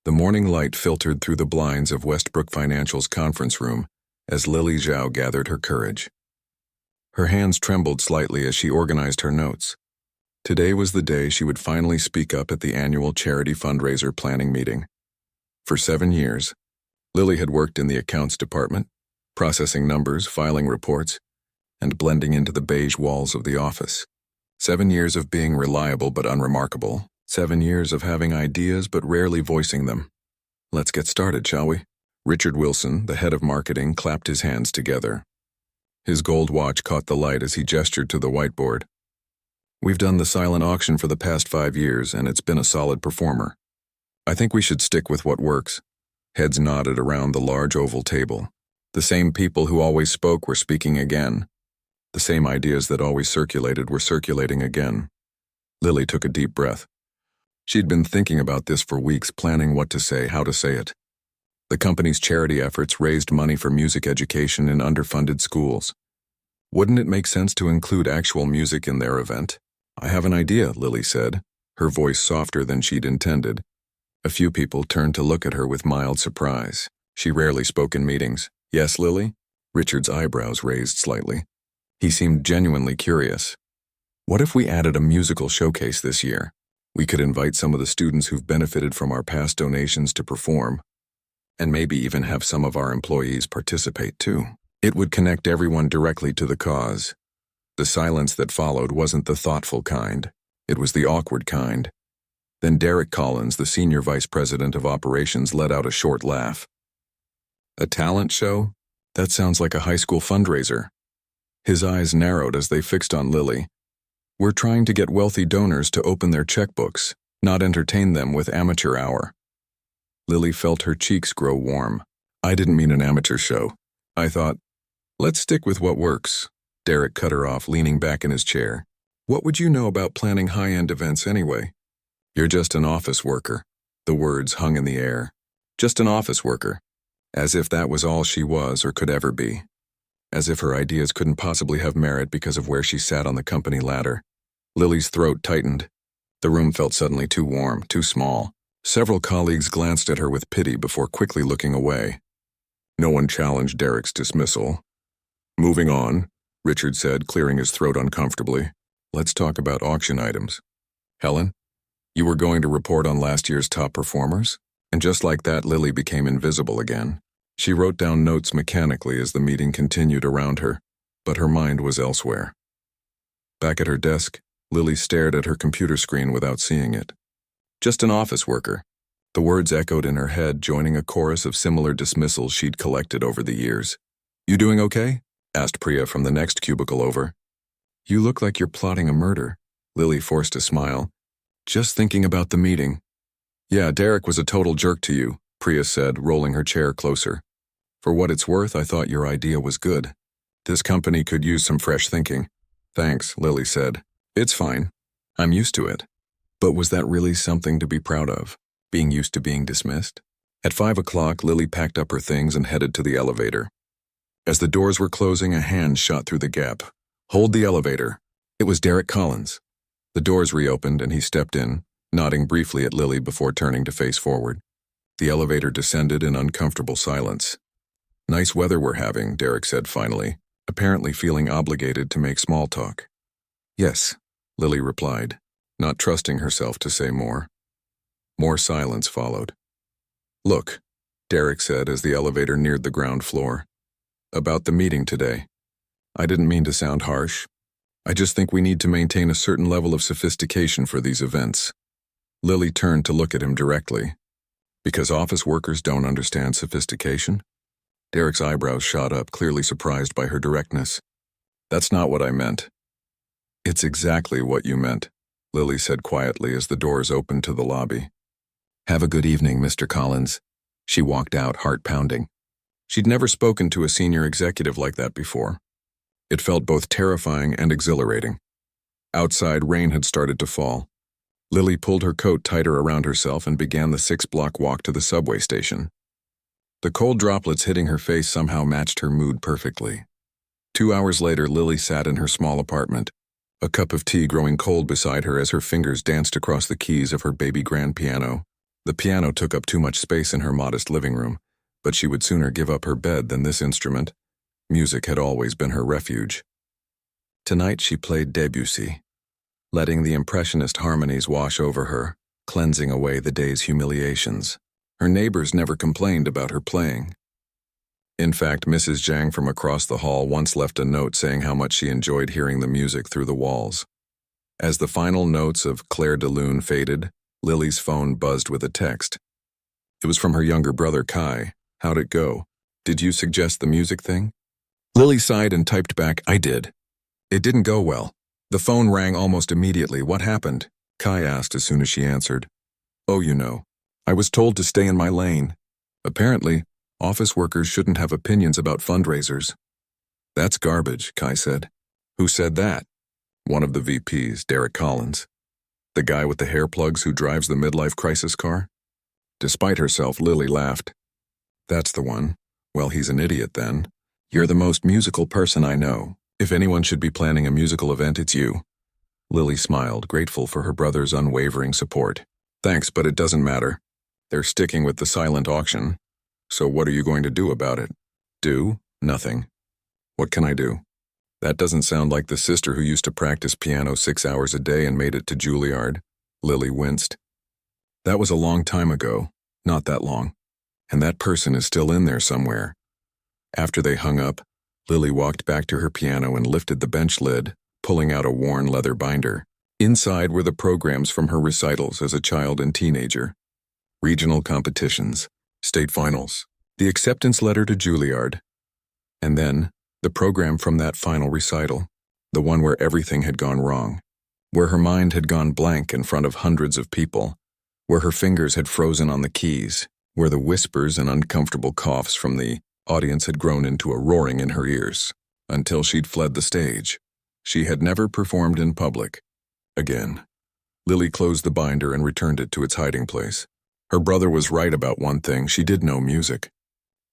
The morning light filtered through the blinds of Westbrook Financial's conference room as Lily Zhao gathered her courage. Her hands trembled slightly as she organized her notes. Today was the day she would finally speak up at the annual charity fundraiser planning meeting. For 7 years, Lily had worked in the accounts department, processing numbers, filing reports, and blending into the beige walls of the office. 7 years of being reliable but unremarkable. 7 years of having ideas but rarely voicing them. Let's get started, shall we? Richard Wilson, the head of marketing, clapped his hands together. His gold watch caught the light as he gestured to the whiteboard. We've done the silent auction for the past 5 years, and it's been a solid performer. I think we should stick with what works. Heads nodded around the large oval table. The same people who always spoke were speaking again. The same ideas that always circulated were circulating again. Lily took a deep breath. She'd been thinking about this for weeks, planning what to say, how to say it. The company's charity efforts raised money for music education in underfunded schools. Wouldn't it make sense to include actual music in their event? I have an idea, Lily said, her voice softer than she'd intended. A few people turned to look at her with mild surprise. She rarely spoke in meetings. Yes, Lily? Richard's eyebrows raised slightly. He seemed genuinely curious. What if we added a musical showcase this year? We could invite some of the students who've benefited from our past donations to perform, and maybe even have some of our employees participate too. It would connect everyone directly to the cause. The silence that followed wasn't the thoughtful kind. It was the awkward kind. Then Derek Collins, the senior vice president of operations, let out a short laugh. A talent show? That sounds like a high school fundraiser. His eyes narrowed as they fixed on Lily. We're trying to get wealthy donors to open their checkbooks, not entertain them with amateur hour. Lily felt her cheeks grow warm. I didn't mean an amateur show. I thought, let's stick with what works. Derek cut her off, leaning back in his chair. What would you know about planning high-end events anyway? You're just an office worker. The words hung in the air. Just an office worker. As if that was all she was or could ever be. As if her ideas couldn't possibly have merit because of where she sat on the company ladder. Lily's throat tightened. The room felt suddenly too warm, too small. Several colleagues glanced at her with pity before quickly looking away. No one challenged Derek's dismissal. Moving on, Richard said, clearing his throat uncomfortably. Let's talk about auction items. Helen, you were going to report on last year's top performers? And just like that, Lily became invisible again. She wrote down notes mechanically as the meeting continued around her, but her mind was elsewhere. Back at her desk, Lily stared at her computer screen without seeing it. Just an office worker. The words echoed in her head, joining a chorus of similar dismissals she'd collected over the years. You doing okay? Asked Priya from the next cubicle over. You look like you're plotting a murder. Lily forced a smile. Just thinking about the meeting. Yeah, Derek was a total jerk to you, Priya said, rolling her chair closer. For what it's worth, I thought your idea was good. This company could use some fresh thinking. Thanks, Lily said. It's fine. I'm used to it. But was that really something to be proud of, being used to being dismissed? At 5 o'clock, Lily packed up her things and headed to the elevator. As the doors were closing, a hand shot through the gap. Hold the elevator. It was Derek Collins. The doors reopened and he stepped in, nodding briefly at Lily before turning to face forward. The elevator descended in uncomfortable silence. Nice weather we're having, Derek said finally, apparently feeling obligated to make small talk. Yes, Lily replied, not trusting herself to say more. More silence followed. Look, Derek said as the elevator neared the ground floor. About the meeting today. I didn't mean to sound harsh. I just think we need to maintain a certain level of sophistication for these events. Lily turned to look at him directly. Because office workers don't understand sophistication? Derek's eyebrows shot up, clearly surprised by her directness. That's not what I meant. It's exactly what you meant, Lily said quietly as the doors opened to the lobby. Have a good evening, Mr. Collins. She walked out, heart pounding. She'd never spoken to a senior executive like that before. It felt both terrifying and exhilarating. Outside, rain had started to fall. Lily pulled her coat tighter around herself and began the 6-block walk to the subway station. The cold droplets hitting her face somehow matched her mood perfectly. 2 hours later, Lily sat in her small apartment, a cup of tea growing cold beside her as her fingers danced across the keys of her baby grand piano. The piano took up too much space in her modest living room, but she would sooner give up her bed than this instrument. Music had always been her refuge. Tonight she played Debussy, letting the impressionist harmonies wash over her, cleansing away the day's humiliations. Her neighbors never complained about her playing. In fact, Mrs. Zhang from across the hall once left a note saying how much she enjoyed hearing the music through the walls. As the final notes of Claire de Lune faded, Lily's phone buzzed with a text. It was from her younger brother Kai. How'd it go? Did you suggest the music thing? Lily sighed and typed back, I did. It didn't go well. The phone rang almost immediately. What happened? Kai asked as soon as she answered. Oh, you know. I was told to stay in my lane. Apparently, office workers shouldn't have opinions about fundraisers. That's garbage, Kai said. Who said that? One of the VPs, Derek Collins. The guy with the hair plugs who drives the midlife crisis car? Despite herself, Lily laughed. That's the one. Well, he's an idiot then. You're the most musical person I know. If anyone should be planning a musical event, it's you. Lily smiled, grateful for her brother's unwavering support. Thanks, but it doesn't matter. They're sticking with the silent auction. So what are you going to do about it? Do? Nothing. What can I do? That doesn't sound like the sister who used to practice piano 6 hours a day and made it to Juilliard. Lily winced. That was a long time ago. Not that long. And that person is still in there somewhere. After they hung up, Lily walked back to her piano and lifted the bench lid, pulling out a worn leather binder. Inside were the programs from her recitals as a child and teenager. Regional competitions, state finals, the acceptance letter to Juilliard. And then, the program from that final recital, the one where everything had gone wrong, where her mind had gone blank in front of hundreds of people, where her fingers had frozen on the keys, where the whispers and uncomfortable coughs from the audience had grown into a roaring in her ears, until she'd fled the stage. She had never performed in public. Again. Lily closed the binder and returned it to its hiding place. Her brother was right about one thing: she did know music.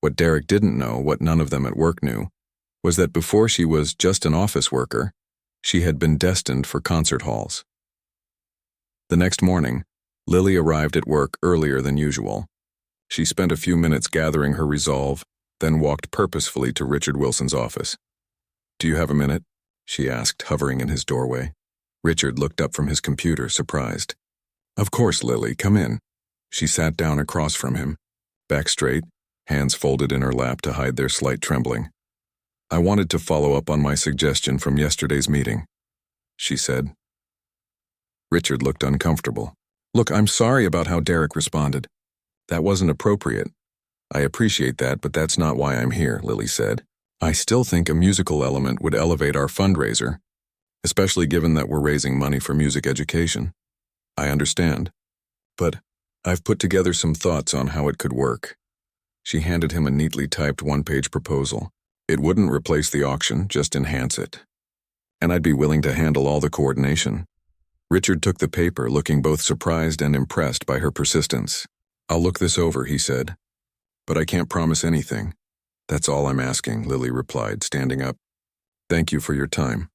What Derek didn't know, what none of them at work knew, was that before she was just an office worker, she had been destined for concert halls. The next morning, Lily arrived at work earlier than usual. She spent a few minutes gathering her resolve, then walked purposefully to Richard Wilson's office. Do you have a minute? She asked, hovering in his doorway. Richard looked up from his computer, surprised. Of course, Lily, come in. She sat down across from him, back straight, hands folded in her lap to hide their slight trembling. I wanted to follow up on my suggestion from yesterday's meeting, she said. Richard looked uncomfortable. Look, I'm sorry about how Derek responded. That wasn't appropriate. I appreciate that, but that's not why I'm here, Lily said. I still think a musical element would elevate our fundraiser, especially given that we're raising money for music education. I understand. But I've put together some thoughts on how it could work. She handed him a neatly typed one-page proposal. It wouldn't replace the auction, just enhance it. And I'd be willing to handle all the coordination. Richard took the paper, looking both surprised and impressed by her persistence. I'll look this over, he said. But I can't promise anything. That's all I'm asking, Lily replied, standing up. Thank you for your time.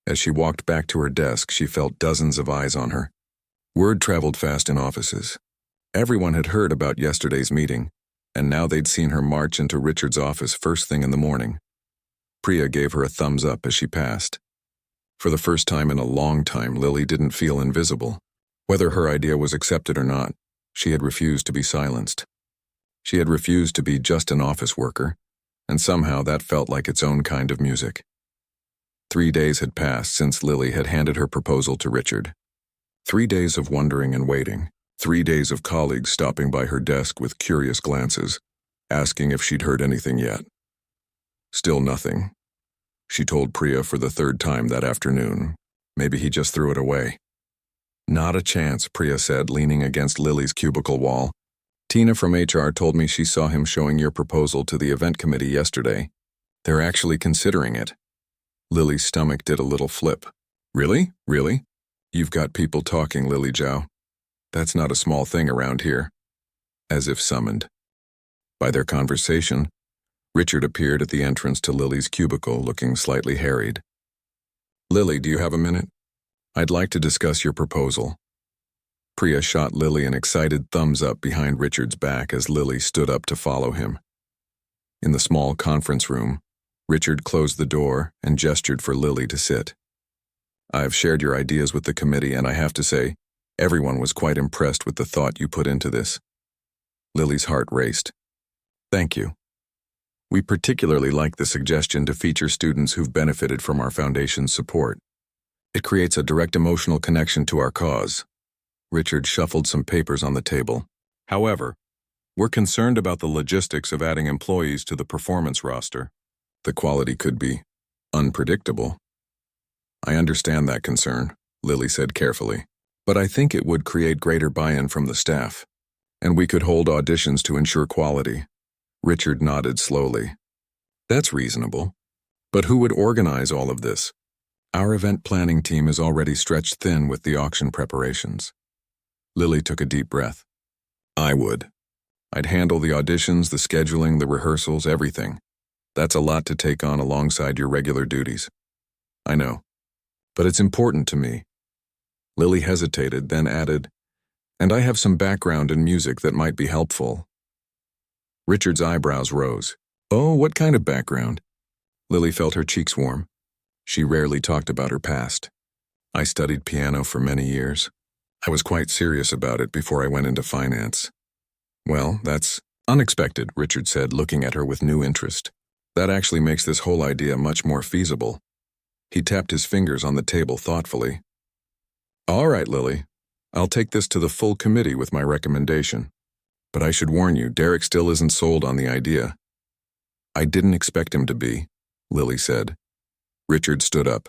As she walked back to her desk, she felt dozens of eyes on her. Word traveled fast in offices. Everyone had heard about yesterday's meeting, and now they'd seen her march into Richard's office first thing in the morning. Priya gave her a thumbs up as she passed. For the first time in a long time, Lily didn't feel invisible. Whether her idea was accepted or not, she had refused to be silenced. She had refused to be just an office worker, and somehow that felt like its own kind of music. 3 days had passed since Lily had handed her proposal to Richard. 3 days of wondering and waiting. 3 days of colleagues stopping by her desk with curious glances, asking if she'd heard anything yet. Still nothing. She told Priya for the 3rd time that afternoon. Maybe he just threw it away. Not a chance, Priya said, leaning against Lily's cubicle wall. Tina from HR told me she saw him showing your proposal to the event committee yesterday. They're actually considering it. Lily's stomach did a little flip. Really? Really? You've got people talking, Lily Zhao. That's not a small thing around here. As if summoned. By their conversation, Richard appeared at the entrance to Lily's cubicle, looking slightly harried. Lily, do you have a minute? I'd like to discuss your proposal. Priya shot Lily an excited thumbs up behind Richard's back as Lily stood up to follow him. In the small conference room, Richard closed the door and gestured for Lily to sit. "I've shared your ideas with the committee, and I have to say, everyone was quite impressed with the thought you put into this." Lily's heart raced. "Thank you. We particularly like the suggestion to feature students who've benefited from our foundation's support. It creates a direct emotional connection to our cause." Richard shuffled some papers on the table. "However, we're concerned about the logistics of adding employees to the performance roster. The quality could be unpredictable." "I understand that concern," Lily said carefully, "but I think it would create greater buy-in from the staff, and we could hold auditions to ensure quality." Richard nodded slowly. "That's reasonable. But who would organize all of this? Our event planning team is already stretched thin with the auction preparations." Lily took a deep breath. "I would. I'd handle the auditions, the scheduling, the rehearsals, everything. That's a lot to take on alongside your regular duties." "I know. But it's important to me." Lily hesitated, then added, "And I have some background in music that might be helpful." Richard's eyebrows rose. "Oh, what kind of background?" Lily felt her cheeks warm. She rarely talked about her past. "I studied piano for many years. I was quite serious about it before I went into finance." "Well, that's unexpected," Richard said, looking at her with new interest. "That actually makes this whole idea much more feasible." He tapped his fingers on the table thoughtfully. "All right, Lily. I'll take this to the full committee with my recommendation. But I should warn you, Derek still isn't sold on the idea." "I didn't expect him to be," Lily said. Richard stood up.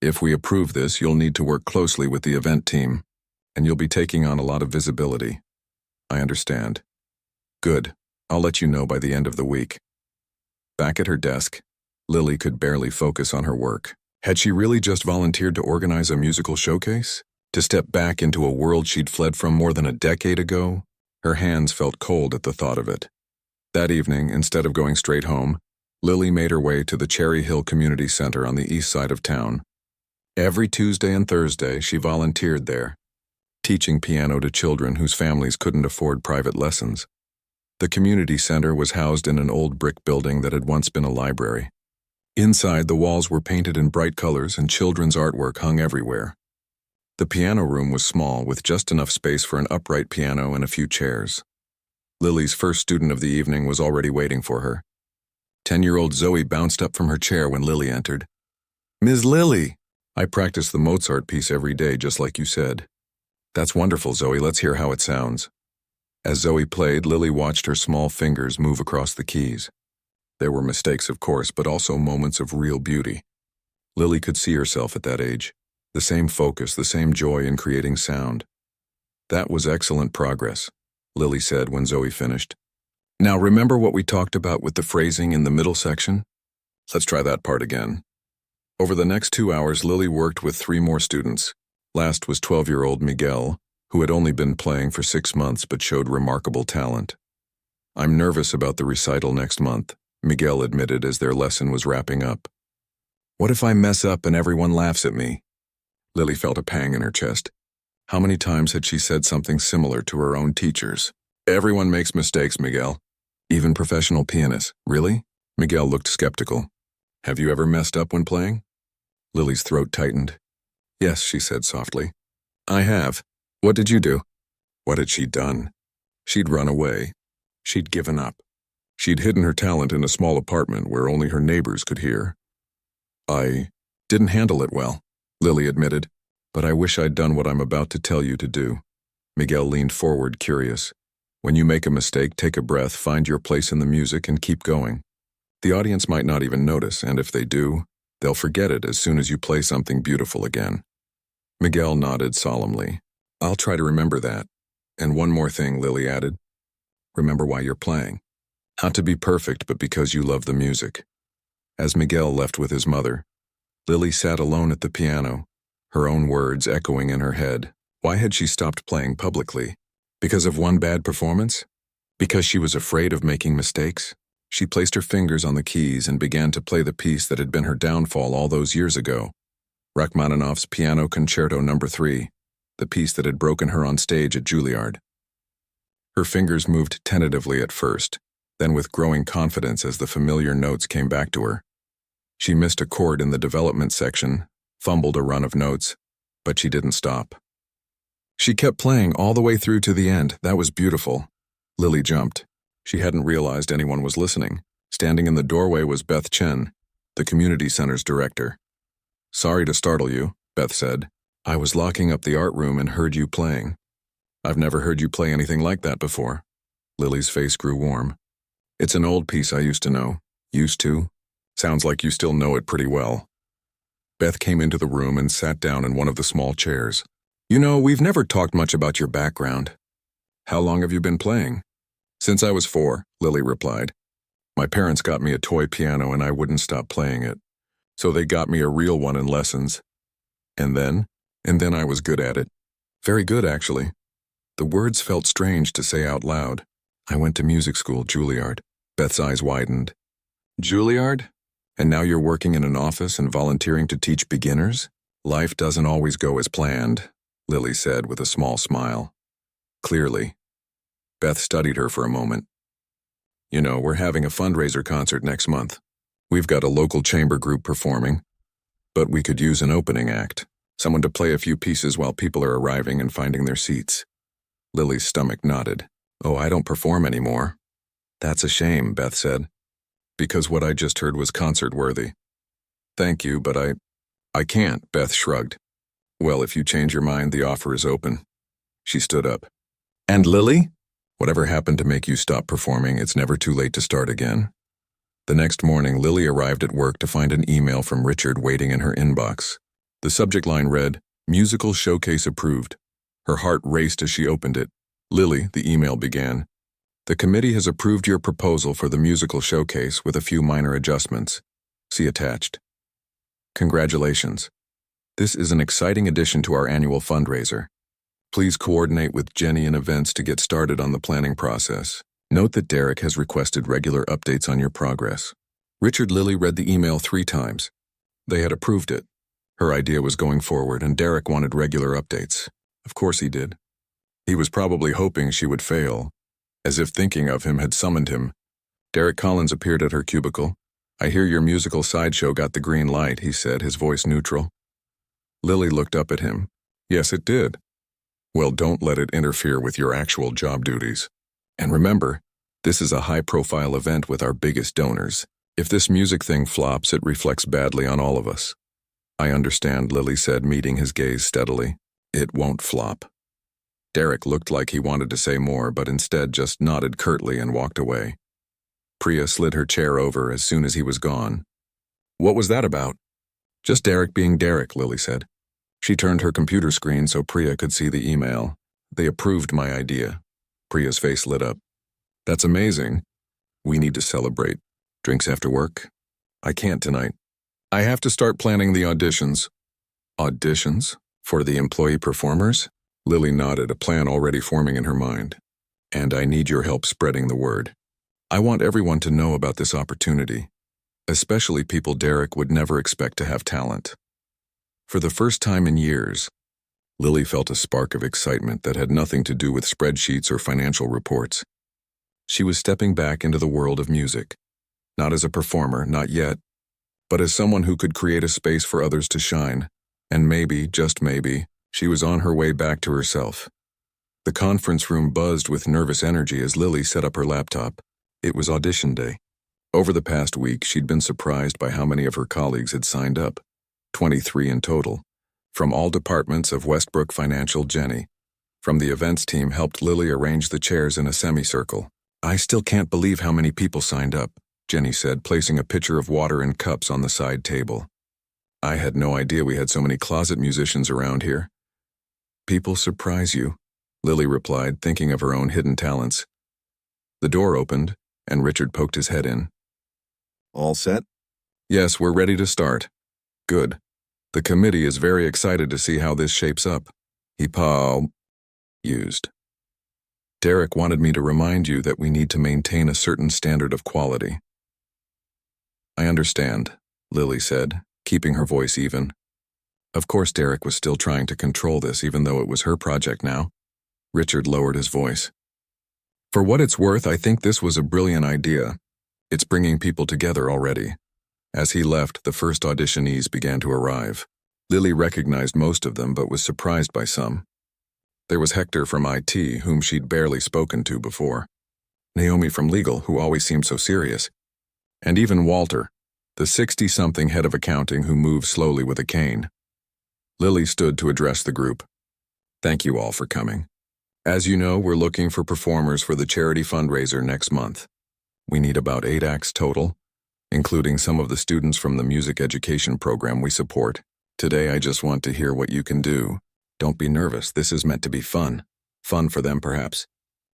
"If we approve this, you'll need to work closely with the event team, and you'll be taking on a lot of visibility." "I understand." "Good. I'll let you know by the end of the week." Back at her desk, Lily could barely focus on her work. Had she really just volunteered to organize a musical showcase? To step back into a world she'd fled from more than a decade ago? Her hands felt cold at the thought of it. That evening, instead of going straight home, Lily made her way to the Cherry Hill Community Center on the east side of town. Every Tuesday and Thursday, she volunteered there, teaching piano to children whose families couldn't afford private lessons. The community center was housed in an old brick building that had once been a library. Inside, the walls were painted in bright colors and children's artwork hung everywhere. The piano room was small, with just enough space for an upright piano and a few chairs. Lily's first student of the evening was already waiting for her. 10-year-old Zoe bounced up from her chair when Lily entered. "Ms. Lily, I practice the Mozart piece every day, just like you said." "That's wonderful, Zoe. Let's hear how it sounds." As Zoe played, Lily watched her small fingers move across the keys. There were mistakes, of course, but also moments of real beauty. Lily could see herself at that age. The same focus, the same joy in creating sound. "That was excellent progress," Lily said when Zoe finished. "Now remember what we talked about with the phrasing in the middle section? Let's try that part again." Over the next 2 hours, Lily worked with 3 more students. Last was 12-year-old Miguel, who had only been playing for 6 months but showed remarkable talent. "I'm nervous about the recital next month," Miguel admitted as their lesson was wrapping up. "What if I mess up and everyone laughs at me?" Lily felt a pang in her chest. How many times had she said something similar to her own teachers? "Everyone makes mistakes, Miguel. Even professional pianists." "Really?" Miguel looked skeptical. "Have you ever messed up when playing?" Lily's throat tightened. "Yes," she said softly. "I have. What did you do?" What had she done? She'd run away. She'd given up. She'd hidden her talent in a small apartment where only her neighbors could hear. "I didn't handle it well," Lily admitted, "but I wish I'd done what I'm about to tell you to do." Miguel leaned forward, curious. "When you make a mistake, take a breath, find your place in the music, and keep going. The audience might not even notice, and if they do, they'll forget it as soon as you play something beautiful again." Miguel nodded solemnly. "I'll try to remember that. And one more thing," Lily added. "Remember why you're playing. Not to be perfect, but because you love the music." As Miguel left with his mother, Lily sat alone at the piano, her own words echoing in her head. Why had she stopped playing publicly? Because of one bad performance? Because she was afraid of making mistakes? She placed her fingers on the keys and began to play the piece that had been her downfall all those years ago, Rachmaninoff's Piano Concerto No. 3. the piece that had broken her on stage at Juilliard. Her fingers moved tentatively at first, then with growing confidence as the familiar notes came back to her. She missed a chord in the development section, fumbled a run of notes, but she didn't stop. She kept playing all the way through to the end. That was beautiful. Lily jumped. She hadn't realized anyone was listening. Standing in the doorway was Beth Chen, the community center's director. "Sorry to startle you," Beth said. "I was locking up the art room and heard you playing." "I've never heard you play anything like that before." Lily's face grew warm. "It's an old piece I used to know." "Used to? Sounds like you still know it pretty well." Beth came into the room and sat down in one of the small chairs. "You know, we've never talked much about your background. How long have you been playing?" "Since I was 4, Lily replied. "My parents got me a toy piano and I wouldn't stop playing it. So they got me a real one in lessons. And then I was good at it. Very good, actually." The words felt strange to say out loud. "I went to music school, Juilliard." Beth's eyes widened. "Juilliard? And now you're working in an office and volunteering to teach beginners?" "Life doesn't always go as planned," Lily said with a small smile. "Clearly." Beth studied her for a moment. "You know, we're having a fundraiser concert next month. We've got a local chamber group performing, but we could use an opening act, someone to play a few pieces while people are arriving and finding their seats." Lily's stomach knotted. "Oh, I don't perform anymore." "That's a shame," Beth said, "because what I just heard was concert-worthy." "Thank you, but I can't," Beth shrugged. "Well, if you change your mind, the offer is open." She stood up. "And Lily? Whatever happened to make you stop performing, it's never too late to start again." The next morning, Lily arrived at work to find an email from Richard waiting in her inbox. The subject line read, "Musical Showcase Approved." Her heart raced as she opened it. "Lily," the email began, "the committee has approved your proposal for the musical showcase with a few minor adjustments. See attached. Congratulations. This is an exciting addition to our annual fundraiser. Please coordinate with Jenny in events to get started on the planning process. Note that Derek has requested regular updates on your progress." Richard Lily read the email 3 times. They had approved it. Her idea was going forward, and Derek wanted regular updates. Of course he did. He was probably hoping she would fail, as if thinking of him had summoned him. Derek Collins appeared at her cubicle. "I hear your musical sideshow got the green light," he said, his voice neutral. Lily looked up at him. "Yes, it did." "Well, don't let it interfere with your actual job duties. And remember, this is a high-profile event with our biggest donors. If this music thing flops, it reflects badly on all of us." "I understand," Lily said, meeting his gaze steadily. "It won't flop." Derek looked like he wanted to say more, but instead just nodded curtly and walked away. Priya slid her chair over as soon as he was gone. "What was that about?" "Just Derek being Derek," Lily said. She turned her computer screen so Priya could see the email. "They approved my idea." Priya's face lit up. "That's amazing. We need to celebrate. Drinks after work?" "I can't tonight. I have to start planning the auditions." "Auditions? For the employee performers?" Lily nodded, a plan already forming in her mind. "And I need your help spreading the word. I want everyone to know about this opportunity, especially people Derek would never expect to have talent." For the first time in years, Lily felt a spark of excitement that had nothing to do with spreadsheets or financial reports. She was stepping back into the world of music, not as a performer, not yet, but as someone who could create a space for others to shine. And maybe, just maybe, she was on her way back to herself. The conference room buzzed with nervous energy as Lily set up her laptop. It was audition day. Over the past week, she'd been surprised by how many of her colleagues had signed up. 23 in total. From all departments of Westbrook Financial. Jenny, from the events team, helped Lily arrange the chairs in a semicircle. "I still can't believe how many people signed up," Jenny said, placing a pitcher of water and cups on the side table. "I had no idea we had so many closet musicians around here." "People surprise you," Lily replied, thinking of her own hidden talents. The door opened, and Richard poked his head in. "All set?" "Yes, we're ready to start." "Good. The committee is very excited to see how this shapes up." He used. "Derek wanted me to remind you that we need to maintain a certain standard of quality." "I understand," Lily said, keeping her voice even. Of course Derek was still trying to control this even though it was her project now. Richard lowered his voice. For what it's worth, I think this was a brilliant idea. It's bringing people together already. As he left, the first auditionees began to arrive. Lily recognized most of them but was surprised by some. There was Hector from IT, whom she'd barely spoken to before. Naomi from legal, who always seemed so serious. And even Walter, the 60-something head of accounting who moved slowly with a cane. Lily stood to address the group. Thank you all for coming. As you know, we're looking for performers for the charity fundraiser next month. We need about 8 acts total, including some of the students from the music education program we support. Today I just want to hear what you can do. Don't be nervous, this is meant to be fun. Fun for them perhaps.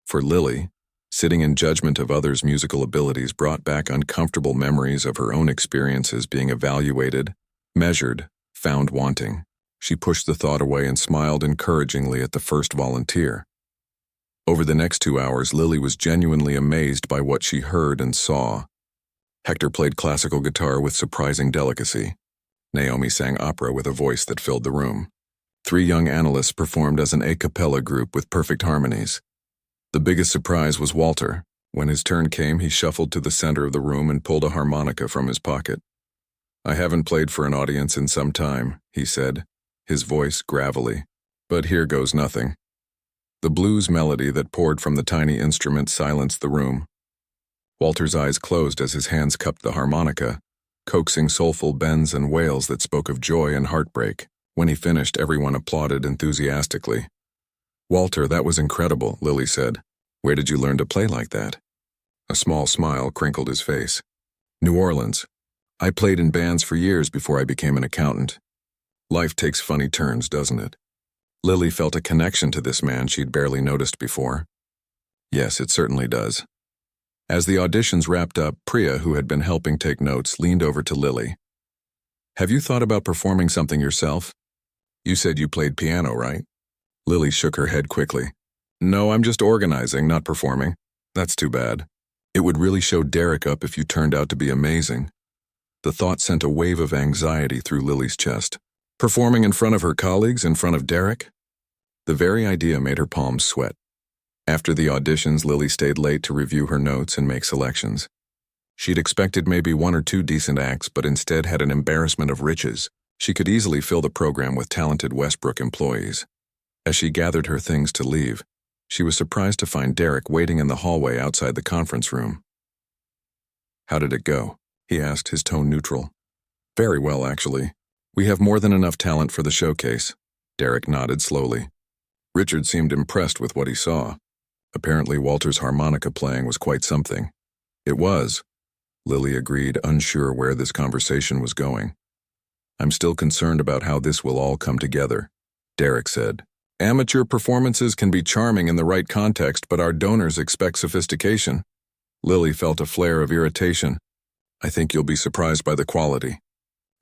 For Lily, sitting in judgment of others' musical abilities brought back uncomfortable memories of her own experiences being evaluated, measured, found wanting. She pushed the thought away and smiled encouragingly at the first volunteer. Over the next 2 hours, Lily was genuinely amazed by what she heard and saw. Hector played classical guitar with surprising delicacy. Naomi sang opera with a voice that filled the room. 3 young analysts performed as an a cappella group with perfect harmonies. The biggest surprise was Walter. When his turn came, he shuffled to the center of the room and pulled a harmonica from his pocket. I haven't played for an audience in some time, he said, his voice gravelly. But here goes nothing. The blues melody that poured from the tiny instrument silenced the room. Walter's eyes closed as his hands cupped the harmonica, coaxing soulful bends and wails that spoke of joy and heartbreak. When he finished, everyone applauded enthusiastically. Walter, that was incredible, Lily said. Where did you learn to play like that? A small smile crinkled his face. New Orleans. I played in bands for years before I became an accountant. Life takes funny turns, doesn't it? Lily felt a connection to this man she'd barely noticed before. Yes, it certainly does. As the auditions wrapped up, Priya, who had been helping take notes, leaned over to Lily. Have you thought about performing something yourself? You said you played piano, right? Lily shook her head quickly. No, I'm just organizing, not performing. That's too bad. It would really show Derek up if you turned out to be amazing. The thought sent a wave of anxiety through Lily's chest. Performing in front of her colleagues, in front of Derek? The very idea made her palms sweat. After the auditions, Lily stayed late to review her notes and make selections. She'd expected maybe 1 or 2 decent acts, but instead had an embarrassment of riches. She could easily fill the program with talented Westbrook employees. As she gathered her things to leave, she was surprised to find Derek waiting in the hallway outside the conference room. How did it go? He asked, his tone neutral. Very well, actually. We have more than enough talent for the showcase. Derek nodded slowly. Richard seemed impressed with what he saw. Apparently Walter's harmonica playing was quite something. It was. Lily agreed, unsure where this conversation was going. I'm still concerned about how this will all come together, Derek said. Amateur performances can be charming in the right context, but our donors expect sophistication. Lily felt a flare of irritation. I think you'll be surprised by the quality.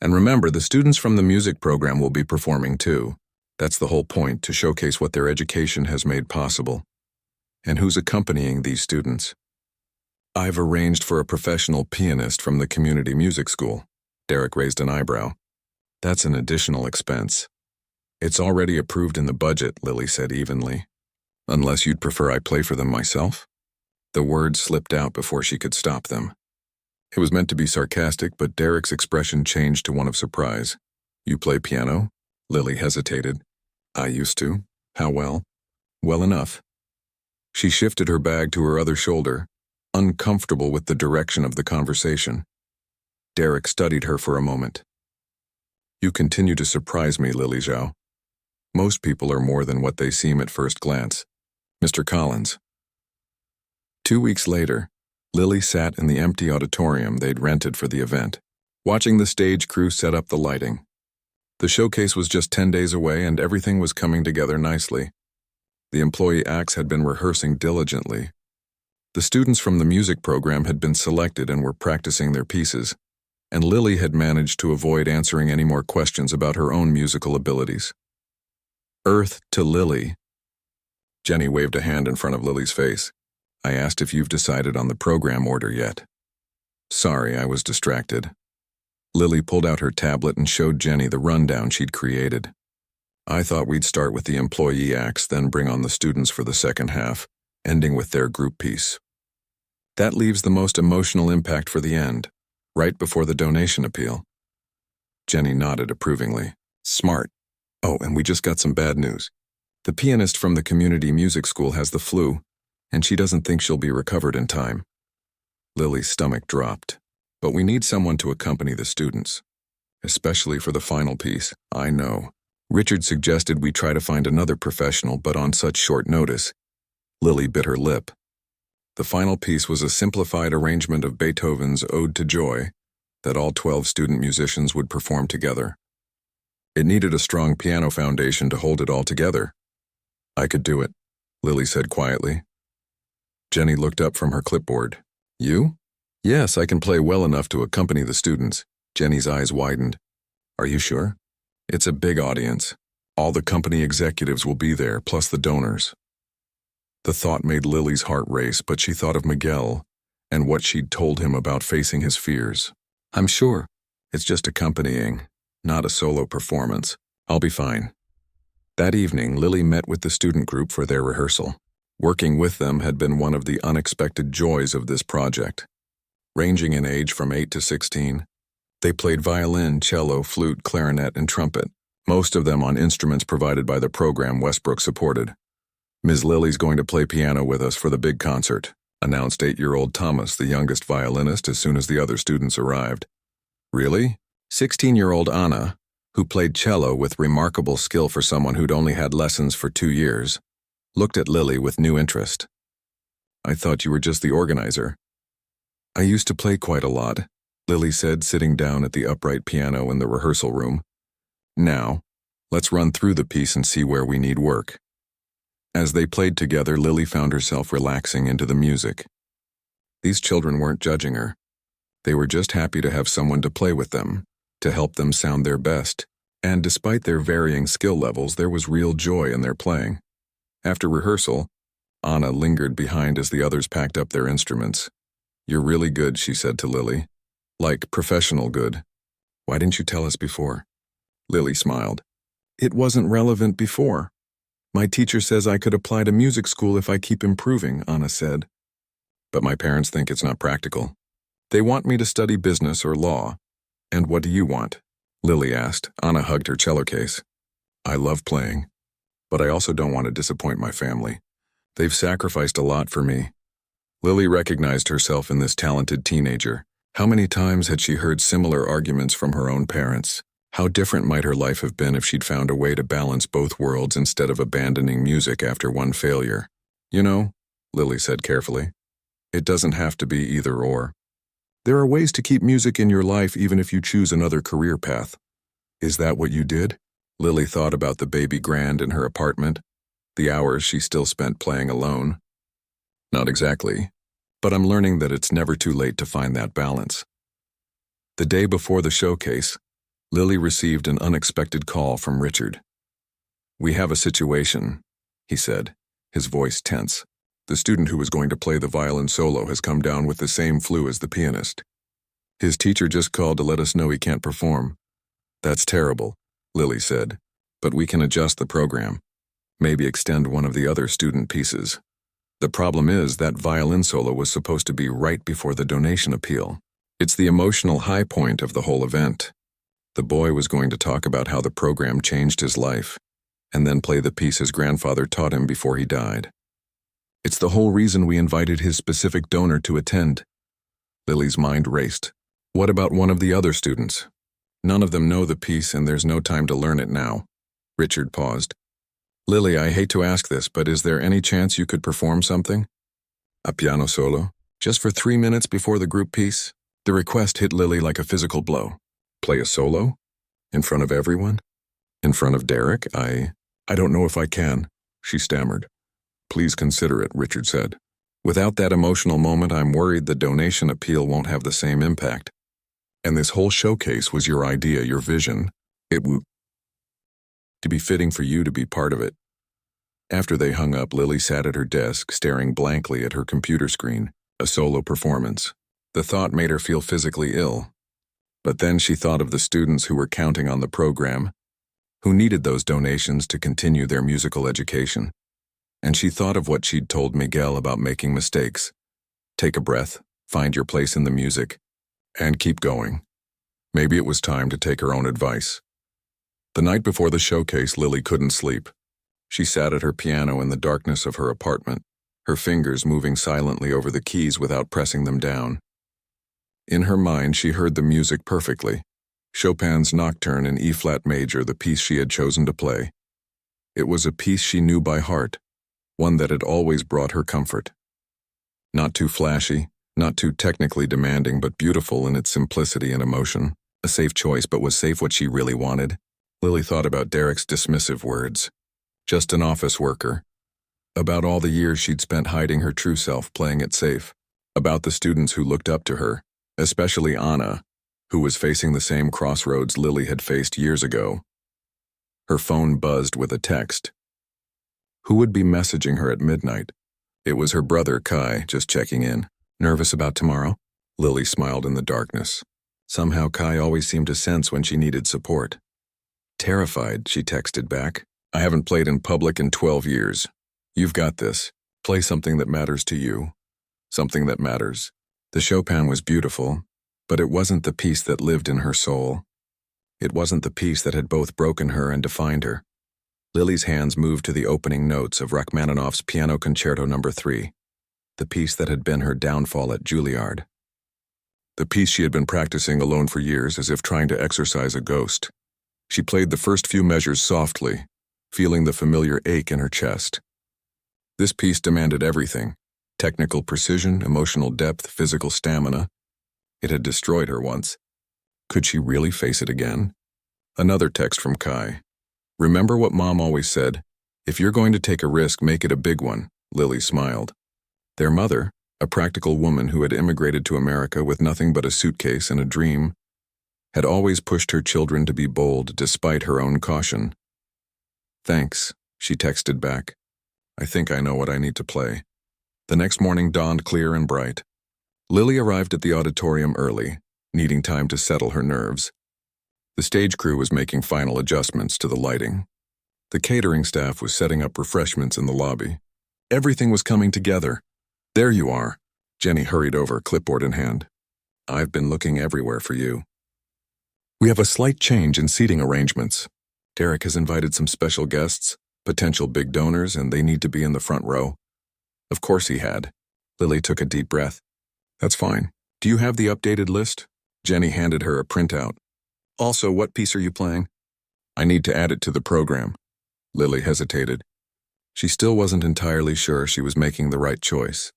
And remember, the students from the music program will be performing too. That's the whole point, to showcase what their education has made possible. And who's accompanying these students? I've arranged for a professional pianist from the community music school. Derek raised an eyebrow. That's an additional expense. It's already approved in the budget, Lily said evenly. Unless you'd prefer I play for them myself? The words slipped out before she could stop them. It was meant to be sarcastic, but Derek's expression changed to one of surprise. You play piano? Lily hesitated. I used to. How well? Well enough. She shifted her bag to her other shoulder, uncomfortable with the direction of the conversation. Derek studied her for a moment. You continue to surprise me, Lily Zhao. Most people are more than what they seem at first glance. Mr. Collins. 2 weeks later, Lily sat in the empty auditorium they'd rented for the event, watching the stage crew set up the lighting. The showcase was just 10 days away and everything was coming together nicely. The employee acts had been rehearsing diligently. The students from the music program had been selected and were practicing their pieces, and Lily had managed to avoid answering any more questions about her own musical abilities. Earth to Lily. Jenny waved a hand in front of Lily's face. I asked if you've decided on the program order yet. Sorry, I was distracted. Lily pulled out her tablet and showed Jenny the rundown she'd created. I thought we'd start with the employee acts, then bring on the students for the second half, ending with their group piece. That leaves the most emotional impact for the end, right before the donation appeal. Jenny nodded approvingly. Smart. Oh, and we just got some bad news. The pianist from the community music school has the flu, and she doesn't think she'll be recovered in time. Lily's stomach dropped. But we need someone to accompany the students. Especially for the final piece, I know. Richard suggested we try to find another professional, but on such short notice, Lily bit her lip. The final piece was a simplified arrangement of Beethoven's Ode to Joy that all 12 student musicians would perform together. It needed a strong piano foundation to hold it all together. I could do it, Lily said quietly. Jenny looked up from her clipboard. You? Yes, I can play well enough to accompany the students. Jenny's eyes widened. Are you sure? It's a big audience. All the company executives will be there, plus the donors. The thought made Lily's heart race, but she thought of Miguel and what she'd told him about facing his fears. I'm sure. It's just accompanying, not a solo performance. I'll be fine. That evening, Lily met with the student group for their rehearsal. Working with them had been one of the unexpected joys of this project. Ranging in age from 8 to 16, they played violin, cello, flute, clarinet, and trumpet, most of them on instruments provided by the program Westbrook supported. Ms. Lily's going to play piano with us for the big concert, announced 8-year-old Thomas, the youngest violinist, as soon as the other students arrived. Really? 16-year-old Anna, who played cello with remarkable skill for someone who'd only had lessons for 2 years, looked at Lily with new interest. I thought you were just the organizer. I used to play quite a lot, Lily said, sitting down at the upright piano in the rehearsal room. Now, let's run through the piece and see where we need work. As they played together, Lily found herself relaxing into the music. These children weren't judging her. They were just happy to have someone to play with them, to help them sound their best, and despite their varying skill levels, there was real joy in their playing. After rehearsal, Anna lingered behind as the others packed up their instruments. You're really good, she said to Lily. Like professional good. Why didn't you tell us before? Lily smiled. It wasn't relevant before. My teacher says I could apply to music school if I keep improving, Anna said. But my parents think it's not practical. They want me to study business or law. And what do you want? Lily asked. Anna hugged her cello case. I love playing, but I also don't want to disappoint my family. They've sacrificed a lot for me. Lily recognized herself in this talented teenager. How many times had she heard similar arguments from her own parents? How different might her life have been if she'd found a way to balance both worlds instead of abandoning music after one failure? You know, Lily said carefully, it doesn't have to be either or. There are ways to keep music in your life even if you choose another career path. Is that what you did? Lily thought about the baby grand in her apartment, the hours she still spent playing alone. Not exactly, but I'm learning that it's never too late to find that balance. The day before the showcase, Lily received an unexpected call from Richard. We have a situation, he said, his voice tense. The student who was going to play the violin solo has come down with the same flu as the pianist. His teacher just called to let us know he can't perform. That's terrible, Lily said, but we can adjust the program. Maybe extend one of the other student pieces. The problem is that violin solo was supposed to be right before the donation appeal. It's the emotional high point of the whole event. The boy was going to talk about how the program changed his life, and then play the piece his grandfather taught him before he died. It's the whole reason we invited his specific donor to attend. Lily's mind raced. What about one of the other students? None of them know the piece and there's no time to learn it now. Richard paused. Lily, I hate to ask this, but is there any chance you could perform something? A piano solo? Just for 3 minutes before the group piece? The request hit Lily like a physical blow. Play a solo? In front of everyone? In front of Derek? I don't know if I can, she stammered. Please consider it, Richard said. Without that emotional moment, I'm worried the donation appeal won't have the same impact. And this whole showcase was your idea, your vision. It would to be fitting for you to be part of it. After they hung up, Lily sat at her desk, staring blankly at her computer screen. A solo performance. The thought made her feel physically ill. But then she thought of the students who were counting on the program, who needed those donations to continue their musical education. And she thought of what she'd told Miguel about making mistakes. Take a breath, find your place in the music, and keep going. Maybe it was time to take her own advice. The night before the showcase, Lily couldn't sleep. She sat at her piano in the darkness of her apartment, her fingers moving silently over the keys without pressing them down. In her mind, she heard the music perfectly. Chopin's Nocturne in E-flat major, the piece she had chosen to play. It was a piece she knew by heart, one that had always brought her comfort. Not too flashy, not too technically demanding, but beautiful in its simplicity and emotion. A safe choice, but was safe what she really wanted? Lily thought about Derek's dismissive words. Just an office worker. About all the years she'd spent hiding her true self, playing it safe. About the students who looked up to her, especially Anna, who was facing the same crossroads Lily had faced years ago. Her phone buzzed with a text. Who would be messaging her at midnight? It was her brother, Kai, just checking in. Nervous about tomorrow? Lily smiled in the darkness. Somehow Kai always seemed to sense when she needed support. Terrified, she texted back. I haven't played in public in 12 years. You've got this. Play something that matters to you. Something that matters. The Chopin was beautiful, but it wasn't the piece that lived in her soul. It wasn't the piece that had both broken her and defined her. Lily's hands moved to the opening notes of Rachmaninoff's Piano Concerto No. 3, the piece that had been her downfall at Juilliard. The piece she had been practicing alone for years, as if trying to exorcise a ghost. She played the first few measures softly, feeling the familiar ache in her chest. This piece demanded everything: technical precision, emotional depth, physical stamina. It had destroyed her once. Could she really face it again? Another text from Kai. Remember what Mom always said? If you're going to take a risk, make it a big one. Lily smiled. Their mother, a practical woman who had immigrated to America with nothing but a suitcase and a dream, had always pushed her children to be bold despite her own caution. Thanks, she texted back. I think I know what I need to play. The next morning dawned clear and bright. Lily arrived at the auditorium early, needing time to settle her nerves. The stage crew was making final adjustments to the lighting. The catering staff was setting up refreshments in the lobby. Everything was coming together. There you are. Jenny hurried over, clipboard in hand. I've been looking everywhere for you. We have a slight change in seating arrangements. Derek has invited some special guests, potential big donors, and they need to be in the front row. Of course he had. Lily took a deep breath. That's fine. Do you have the updated list? Jenny handed her a printout. Also, what piece are you playing? I need to add it to the program. Lily hesitated. She still wasn't entirely sure she was making the right choice.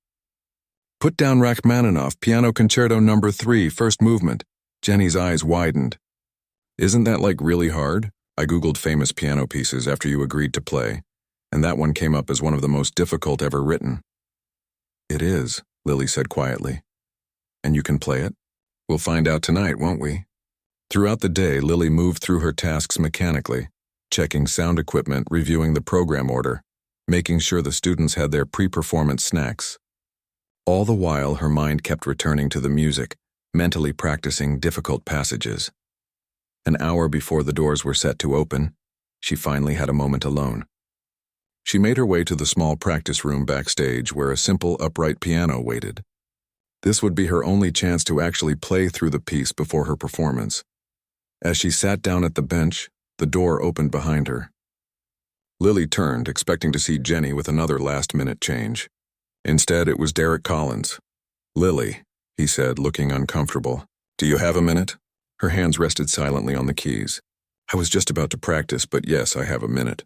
Put down Rachmaninoff, Piano Concerto No. 3, first movement. Jenny's eyes widened. Isn't that like really hard? I googled famous piano pieces after you agreed to play, and that one came up as one of the most difficult ever written. It is, Lily said quietly. And you can play it? We'll find out tonight, won't we? Throughout the day, Lily moved through her tasks mechanically, checking sound equipment, reviewing the program order, making sure the students had their pre-performance snacks. All the while, her mind kept returning to the music, mentally practicing difficult passages. An hour before the doors were set to open, she finally had a moment alone. She made her way to the small practice room backstage where a simple upright piano waited. This would be her only chance to actually play through the piece before her performance. As she sat down at the bench, the door opened behind her. Lily turned, expecting to see Jenny with another last-minute change. Instead, it was Derek Collins. Lily, he said, looking uncomfortable. Do you have a minute? Her hands rested silently on the keys. I was just about to practice, but yes, I have a minute.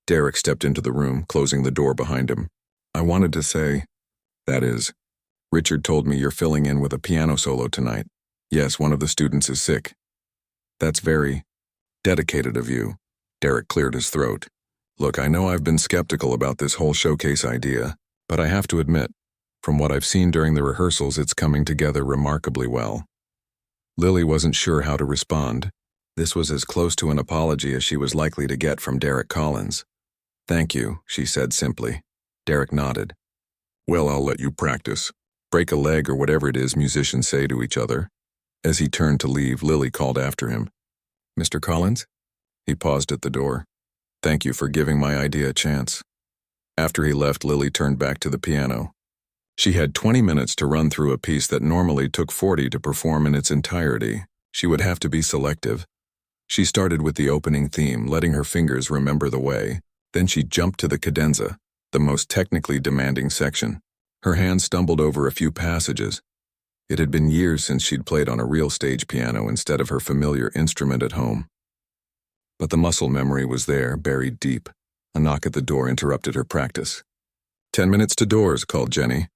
Derek stepped into the room, closing the door behind him. I wanted to say, that is, Richard told me you're filling in with a piano solo tonight. Yes, one of the students is sick. That's very dedicated of you. Derek cleared his throat. Look, I know I've been skeptical about this whole showcase idea, but I have to admit, from what I've seen during the rehearsals, it's coming together remarkably well. Lily wasn't sure how to respond. This was as close to an apology as she was likely to get from Derek Collins. Thank you, she said simply. Derek nodded. Well, I'll let you practice. Break a leg or whatever it is musicians say to each other. As he turned to leave, Lily called after him. "Mr. Collins?" He paused at the door. "Thank you for giving my idea a chance." After he left, Lily turned back to the piano. She had 20 minutes to run through a piece that normally took 40 to perform in its entirety. She would have to be selective. She started with the opening theme, letting her fingers remember the way. Then she jumped to the cadenza, the most technically demanding section. Her hands stumbled over a few passages. It had been years since she'd played on a real stage piano instead of her familiar instrument at home. But the muscle memory was there, buried deep. A knock at the door interrupted her practice. "10 minutes to doors," called Jenny.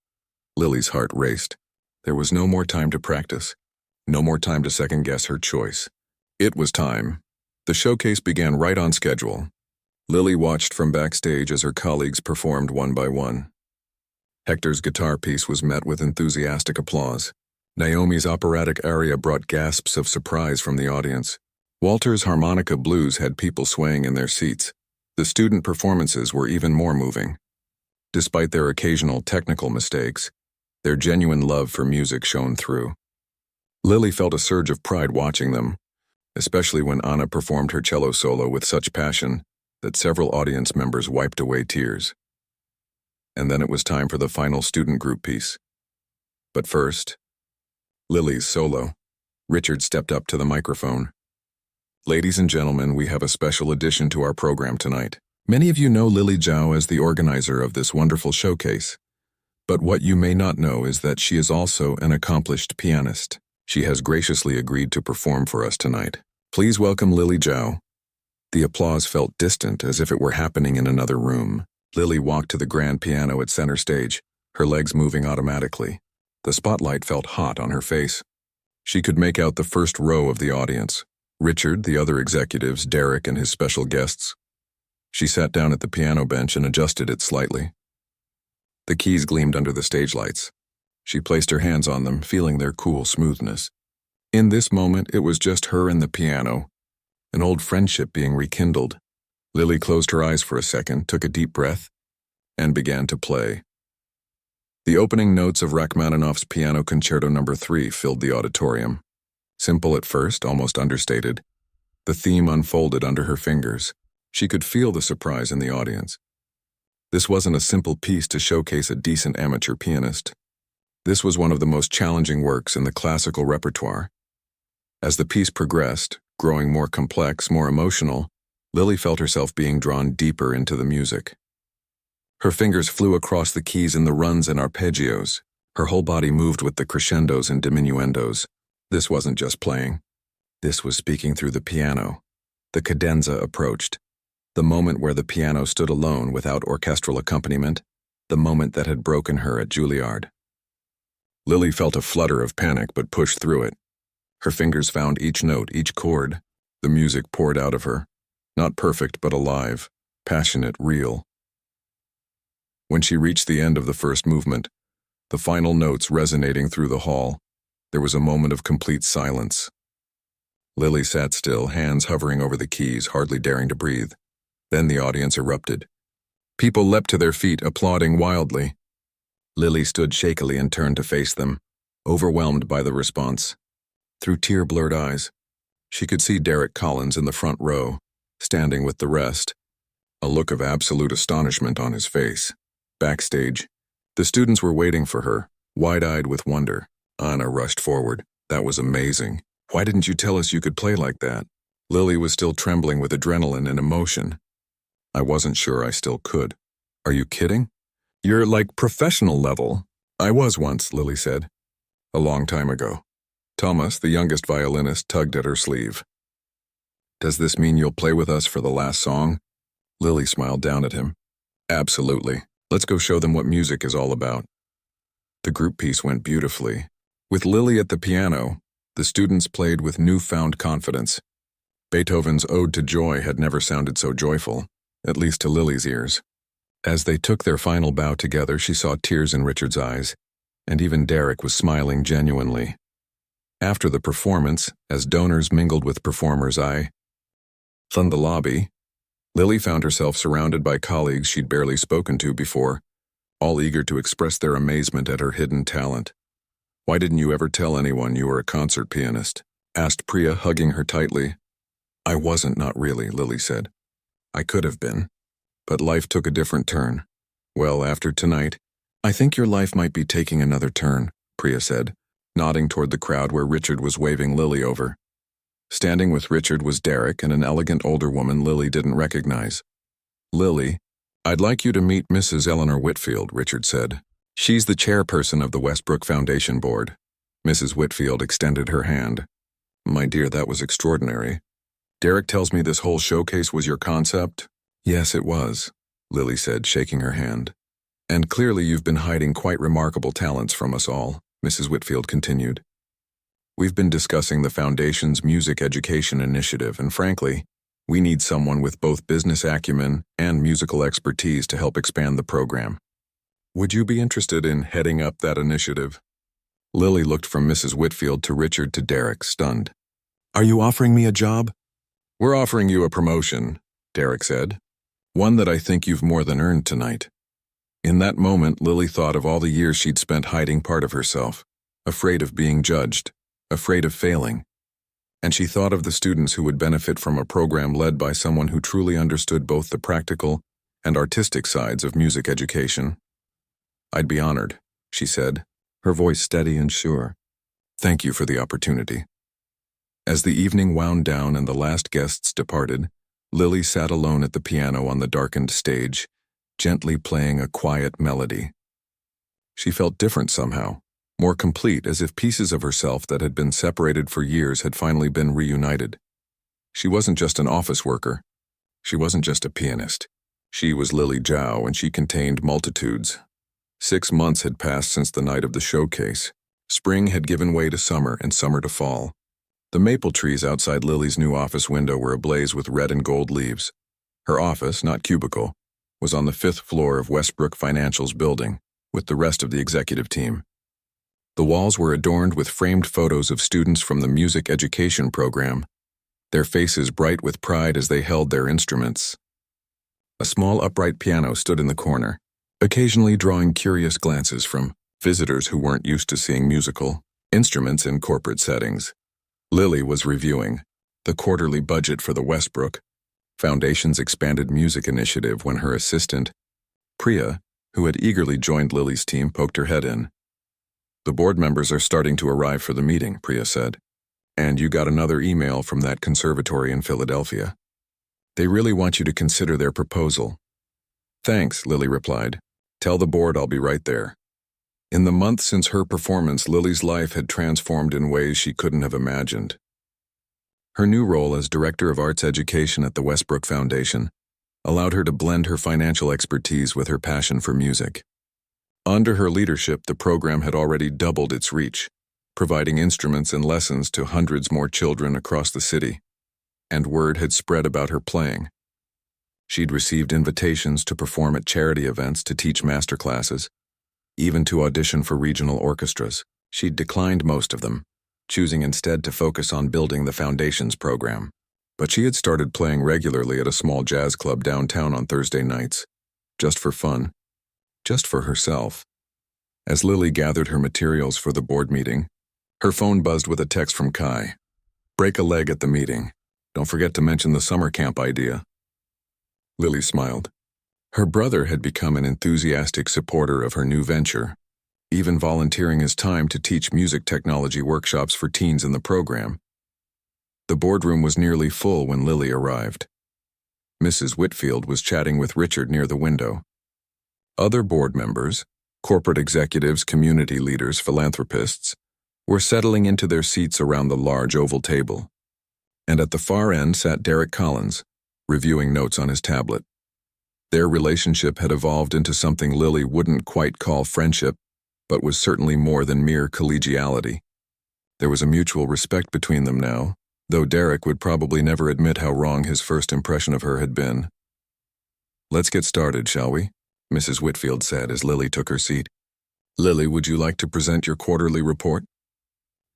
Lily's heart raced. There was no more time to practice. No more time to second-guess her choice. It was time. The showcase began right on schedule. Lily watched from backstage as her colleagues performed one by one. Hector's guitar piece was met with enthusiastic applause. Naomi's operatic aria brought gasps of surprise from the audience. Walter's harmonica blues had people swaying in their seats. The student performances were even more moving. Despite their occasional technical mistakes, their genuine love for music shone through. Lily felt a surge of pride watching them, especially when Anna performed her cello solo with such passion that several audience members wiped away tears. And then it was time for the final student group piece. But first, Lily's solo. Richard stepped up to the microphone. "Ladies and gentlemen, we have a special addition to our program tonight. Many of you know Lily Zhao as the organizer of this wonderful showcase. But what you may not know is that she is also an accomplished pianist. She has graciously agreed to perform for us tonight. Please welcome Lily Zhao." The applause felt distant, as if it were happening in another room. Lily walked to the grand piano at center stage, her legs moving automatically. The spotlight felt hot on her face. She could make out the first row of the audience: Richard, the other executives, Derek, and his special guests. She sat down at the piano bench and adjusted it slightly. The keys gleamed under the stage lights. She placed her hands on them, feeling their cool smoothness. In this moment, it was just her and the piano, an old friendship being rekindled. Lily closed her eyes for a second, took a deep breath, and began to play. The opening notes of Rachmaninoff's Piano Concerto No. 3 filled the auditorium. Simple at first, almost understated, the theme unfolded under her fingers. She could feel the surprise in the audience. This wasn't a simple piece to showcase a decent amateur pianist. This was one of the most challenging works in the classical repertoire. As the piece progressed, growing more complex, more emotional, Lily felt herself being drawn deeper into the music. Her fingers flew across the keys in the runs and arpeggios. Her whole body moved with the crescendos and diminuendos. This wasn't just playing. This was speaking through the piano. The cadenza approached. The moment where the piano stood alone without orchestral accompaniment. The moment that had broken her at Juilliard. Lily felt a flutter of panic but pushed through it. Her fingers found each note, each chord. The music poured out of her. Not perfect but alive, passionate, real. When she reached the end of the first movement, the final notes resonating through the hall, there was a moment of complete silence. Lily sat still, hands hovering over the keys, hardly daring to breathe. Then the audience erupted. People leapt to their feet, applauding wildly. Lily stood shakily and turned to face them, overwhelmed by the response. Through tear-blurred eyes, she could see Derek Collins in the front row, standing with the rest, a look of absolute astonishment on his face. Backstage, the students were waiting for her, wide-eyed with wonder. Anna rushed forward. "That was amazing. Why didn't you tell us you could play like that?" Lily was still trembling with adrenaline and emotion. "I wasn't sure I still could." "Are you kidding? You're like professional level." "I was once," Lily said. "A long time ago." Thomas, the youngest violinist, tugged at her sleeve. "Does this mean you'll play with us for the last song?" Lily smiled down at him. "Absolutely. Let's go show them what music is all about." The group piece went beautifully. With Lily at the piano, the students played with newfound confidence. Beethoven's Ode to Joy had never sounded so joyful, at least to Lily's ears. As they took their final bow together, she saw tears in Richard's eyes, and even Derek was smiling genuinely. After the performance, as donors mingled with performers, from the lobby, Lily found herself surrounded by colleagues she'd barely spoken to before, all eager to express their amazement at her hidden talent. Why didn't you ever tell anyone you were a concert pianist? Asked Priya, hugging her tightly. I wasn't, not really, Lily said. I could have been. But life took a different turn. Well, after tonight, I think your life might be taking another turn, Priya said, nodding toward the crowd where Richard was waving Lily over. Standing with Richard was Derek and an elegant older woman Lily didn't recognize. Lily, I'd like you to meet Mrs. Eleanor Whitfield, Richard said. She's the chairperson of the Westbrook Foundation Board. Mrs. Whitfield extended her hand. My dear, that was extraordinary. Derek tells me this whole showcase was your concept? Yes, it was, Lily said, shaking her hand. And clearly you've been hiding quite remarkable talents from us all, Mrs. Whitfield continued. We've been discussing the Foundation's music education initiative, and frankly, we need someone with both business acumen and musical expertise to help expand the program. Would you be interested in heading up that initiative? Lily looked from Mrs. Whitfield to Richard to Derek, stunned. Are you offering me a job? We're offering you a promotion, Derek said. One that I think you've more than earned tonight. In that moment, Lily thought of all the years she'd spent hiding part of herself, afraid of being judged, afraid of failing. And she thought of the students who would benefit from a program led by someone who truly understood both the practical and artistic sides of music education. I'd be honored, she said, her voice steady and sure. Thank you for the opportunity. As the evening wound down and the last guests departed, Lily sat alone at the piano on the darkened stage, gently playing a quiet melody. She felt different somehow, more complete, as if pieces of herself that had been separated for years had finally been reunited. She wasn't just an office worker. She wasn't just a pianist. She was Lily Zhao, and she contained multitudes. 6 months had passed since the night of the showcase. Spring had given way to summer and summer to fall. The maple trees outside Lily's new office window were ablaze with red and gold leaves. Her office, not cubicle, was on the 5th floor of Westbrook Financial's building, with the rest of the executive team. The walls were adorned with framed photos of students from the music education program, their faces bright with pride as they held their instruments. A small upright piano stood in the corner, occasionally drawing curious glances from visitors who weren't used to seeing musical instruments in corporate settings. Lily was reviewing the quarterly budget for the Westbrook Foundation's expanded music initiative when her assistant, Priya, who had eagerly joined Lily's team, poked her head in. The board members are starting to arrive for the meeting, Priya said. And you got another email from that conservatory in Philadelphia. They really want you to consider their proposal. Thanks, Lily replied. Tell the board I'll be right there. In the month since her performance, Lily's life had transformed in ways she couldn't have imagined. Her new role as Director of Arts Education at the Westbrook Foundation allowed her to blend her financial expertise with her passion for music. Under her leadership, the program had already doubled its reach, providing instruments and lessons to hundreds more children across the city, and word had spread about her playing. She'd received invitations to perform at charity events, to teach masterclasses, even to audition for regional orchestras. She'd declined most of them, choosing instead to focus on building the Foundation's program. But she had started playing regularly at a small jazz club downtown on Thursday nights, just for fun, just for herself. As Lily gathered her materials for the board meeting, her phone buzzed with a text from Kai. Break a leg at the meeting. Don't forget to mention the summer camp idea. Lily smiled. Her brother had become an enthusiastic supporter of her new venture, even volunteering his time to teach music technology workshops for teens in the program. The boardroom was nearly full when Lily arrived. Mrs. Whitfield was chatting with Richard near the window. Other board members, corporate executives, community leaders, philanthropists, were settling into their seats around the large oval table. And at the far end sat Derek Collins, reviewing notes on his tablet. Their relationship had evolved into something Lily wouldn't quite call friendship, but was certainly more than mere collegiality. There was a mutual respect between them now, though Derek would probably never admit how wrong his first impression of her had been. Let's get started, shall we? Mrs. Whitfield said as Lily took her seat. Lily, would you like to present your quarterly report?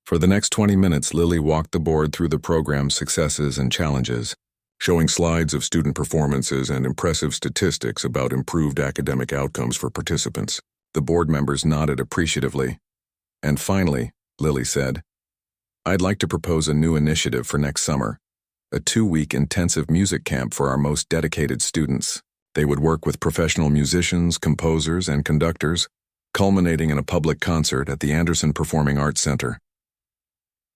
For the next 20 minutes, Lily walked the board through the program's successes and challenges, showing slides of student performances and impressive statistics about improved academic outcomes for participants. The board members nodded appreciatively. And finally, Lily said, I'd like to propose a new initiative for next summer, a 2-week intensive music camp for our most dedicated students. They would work with professional musicians, composers, and conductors, culminating in a public concert at the Anderson Performing Arts Center.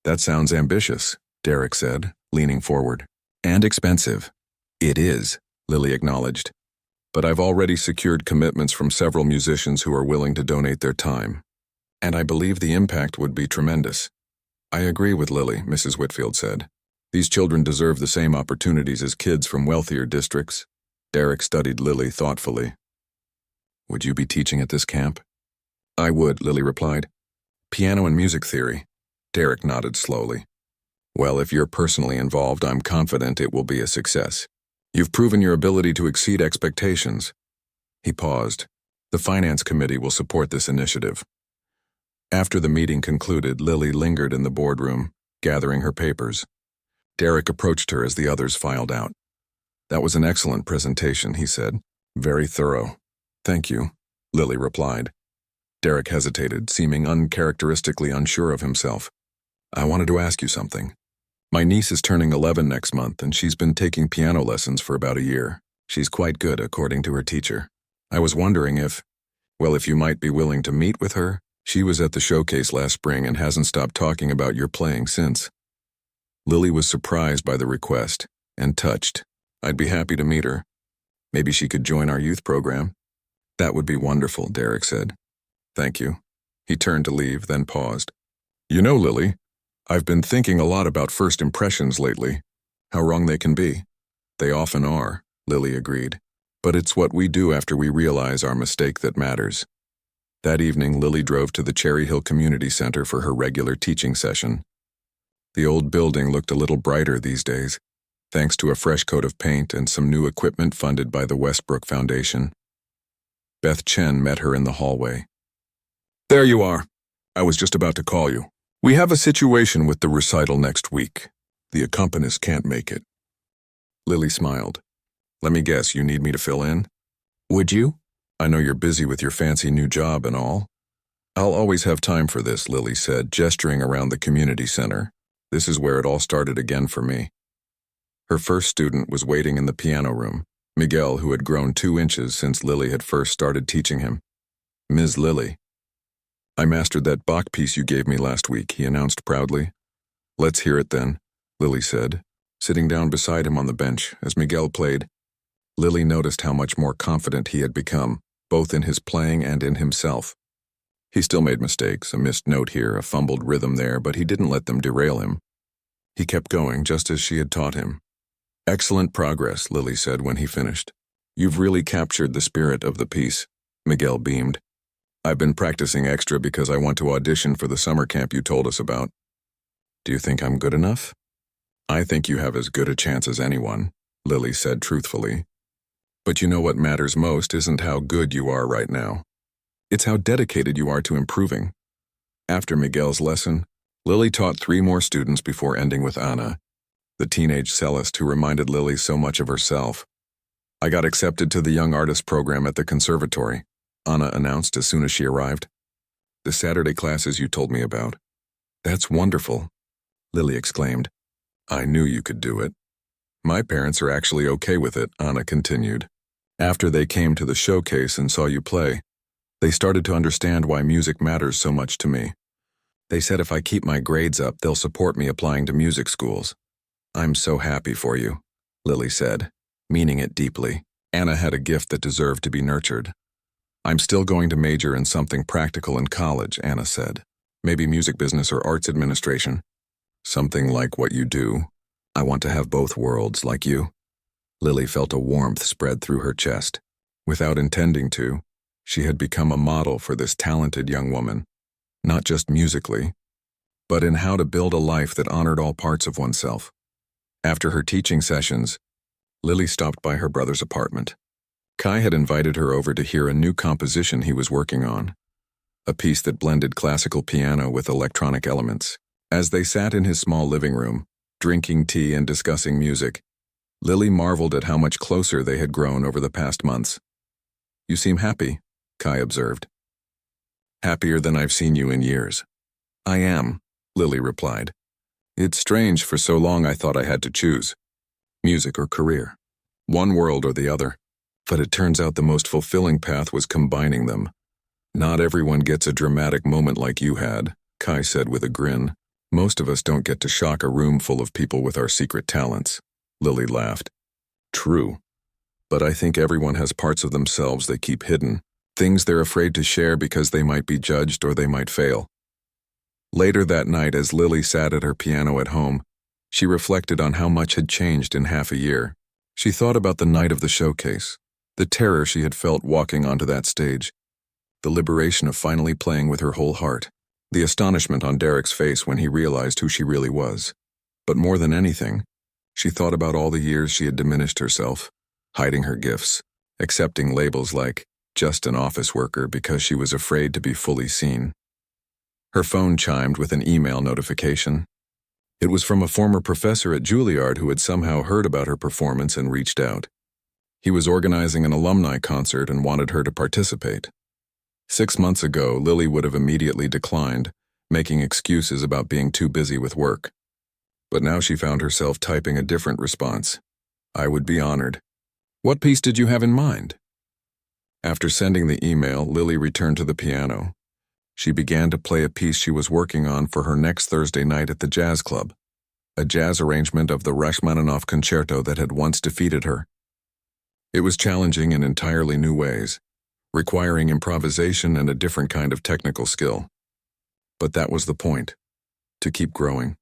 That sounds ambitious, Derek said, leaning forward. And expensive. It is, Lily acknowledged. But I've already secured commitments from several musicians who are willing to donate their time. And I believe the impact would be tremendous. I agree with Lily, Mrs. Whitfield said. These children deserve the same opportunities as kids from wealthier districts. Derek studied Lily thoughtfully. Would you be teaching at this camp? I would, Lily replied. Piano and music theory. Derek nodded slowly. Well, if you're personally involved, I'm confident it will be a success. You've proven your ability to exceed expectations. He paused. The finance committee will support this initiative. After the meeting concluded, Lily lingered in the boardroom, gathering her papers. Derek approached her as the others filed out. That was an excellent presentation, he said. Very thorough. Thank you, Lily replied. Derek hesitated, seeming uncharacteristically unsure of himself. I wanted to ask you something. My niece is turning 11 next month, and she's been taking piano lessons for about a year. She's quite good, according to her teacher. I was wondering if you might be willing to meet with her. She was at the showcase last spring and hasn't stopped talking about your playing since. Lily was surprised by the request and touched. I'd be happy to meet her. Maybe she could join our youth program. That would be wonderful, Derek said. Thank you. He turned to leave, then paused. You know, Lily, I've been thinking a lot about first impressions lately. How wrong they can be. They often are, Lily agreed. But it's what we do after we realize our mistake that matters. That evening, Lily drove to the Cherry Hill Community Center for her regular teaching session. The old building looked a little brighter these days, thanks to a fresh coat of paint and some new equipment funded by the Westbrook Foundation. Beth Chen met her in the hallway. There you are. I was just about to call you. We have a situation with the recital next week. The accompanist can't make it. Lily smiled. Let me guess, you need me to fill in? Would you? I know you're busy with your fancy new job and all. I'll always have time for this, Lily said, gesturing around the community center. This is where it all started again for me. Her first student was waiting in the piano room, Miguel, who had grown 2 inches since Lily had first started teaching him. Ms. Lily. I mastered that Bach piece you gave me last week, he announced proudly. Let's hear it then, Lily said, sitting down beside him on the bench as Miguel played. Lily noticed how much more confident he had become, both in his playing and in himself. He still made mistakes, a missed note here, a fumbled rhythm there, but he didn't let them derail him. He kept going, just as she had taught him. Excellent progress, Lily said when he finished. You've really captured the spirit of the piece, Miguel beamed. I've been practicing extra because I want to audition for the summer camp you told us about. Do you think I'm good enough? I think you have as good a chance as anyone, Lily said truthfully. But you know what matters most isn't how good you are right now. It's how dedicated you are to improving. After Miguel's lesson, Lily taught 3 more students before ending with Anna, the teenage cellist who reminded Lily so much of herself. I got accepted to the Young Artist program at the conservatory, Anna announced as soon as she arrived. The Saturday classes you told me about. That's wonderful, Lily exclaimed. I knew you could do it. My parents are actually okay with it, Anna continued. After they came to the showcase and saw you play, they started to understand why music matters so much to me. They said if I keep my grades up, they'll support me applying to music schools. I'm so happy for you, Lily said, meaning it deeply. Anna had a gift that deserved to be nurtured. I'm still going to major in something practical in college, Anna said. Maybe music business or arts administration. Something like what you do. I want to have both worlds like you. Lily felt a warmth spread through her chest. Without intending to, she had become a model for this talented young woman, not just musically, but in how to build a life that honored all parts of oneself. After her teaching sessions, Lily stopped by her brother's apartment. Kai had invited her over to hear a new composition he was working on, a piece that blended classical piano with electronic elements. As they sat in his small living room, drinking tea and discussing music, Lily marveled at how much closer they had grown over the past months. You seem happy, Kai observed. Happier than I've seen you in years, I am, Lily replied. It's strange, for so long I thought I had to choose. Music or career. One world or the other. But it turns out the most fulfilling path was combining them. Not everyone gets a dramatic moment like you had, Kai said with a grin. Most of us don't get to shock a room full of people with our secret talents. Lily laughed. True. But I think everyone has parts of themselves they keep hidden, things they're afraid to share because they might be judged or they might fail. Later that night, as Lily sat at her piano at home, she reflected on how much had changed in half a year. She thought about the night of the showcase, the terror she had felt walking onto that stage, the liberation of finally playing with her whole heart, the astonishment on Derek's face when he realized who she really was. But more than anything, she thought about all the years she had diminished herself, hiding her gifts, accepting labels like just an office worker because she was afraid to be fully seen. Her phone chimed with an email notification. It was from a former professor at Juilliard who had somehow heard about her performance and reached out. He was organizing an alumni concert and wanted her to participate. 6 months ago, Lily would have immediately declined, making excuses about being too busy with work. But now she found herself typing a different response. I would be honored. What piece did you have in mind? After sending the email, Lily returned to the piano. She began to play a piece she was working on for her next Thursday night at the jazz club, a jazz arrangement of the Rachmaninoff concerto that had once defeated her. It was challenging in entirely new ways, requiring improvisation and a different kind of technical skill. But that was the point, to keep growing,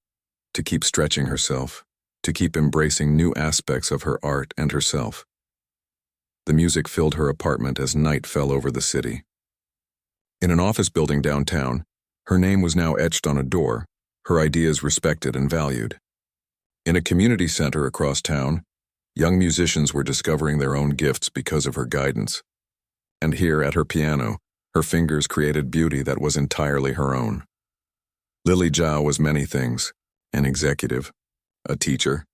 to keep stretching herself, to keep embracing new aspects of her art and herself. The music filled her apartment as night fell over the city. In an office building downtown, her name was now etched on a door, her ideas respected and valued. In a community center across town, young musicians were discovering their own gifts because of her guidance. And here at her piano, her fingers created beauty that was entirely her own. Lily Zhao was many things: an executive, a teacher,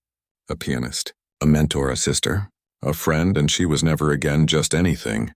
a pianist, a mentor, a sister, a friend, and she was never again just anything.